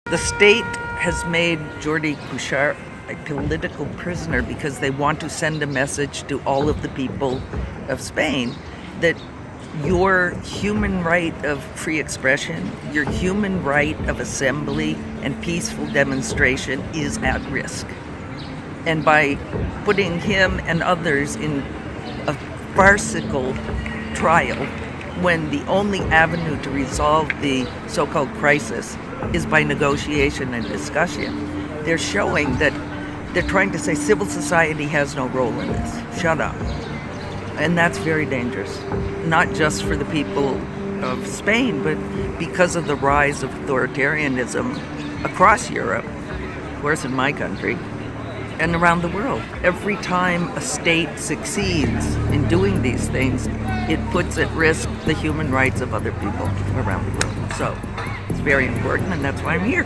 The state has made Jordi Cuixart a political prisoner because they want to send a message to all of the people of Spain that your human right of free expression, your human right of assembly and peaceful demonstration is at risk. And by putting him and others in a farcical trial, when the only avenue to resolve the so-called crisis is by negotiation and discussion, they're showing that they're trying to say civil society has no role in this. Shut up. And that's very dangerous, not just for the people of Spain, but because of the rise of authoritarianism across Europe, of course in my country, and around the world. Every time a state succeeds in doing these things, it puts at risk the human rights of other people around the world. So it's very important, and that's why I'm here.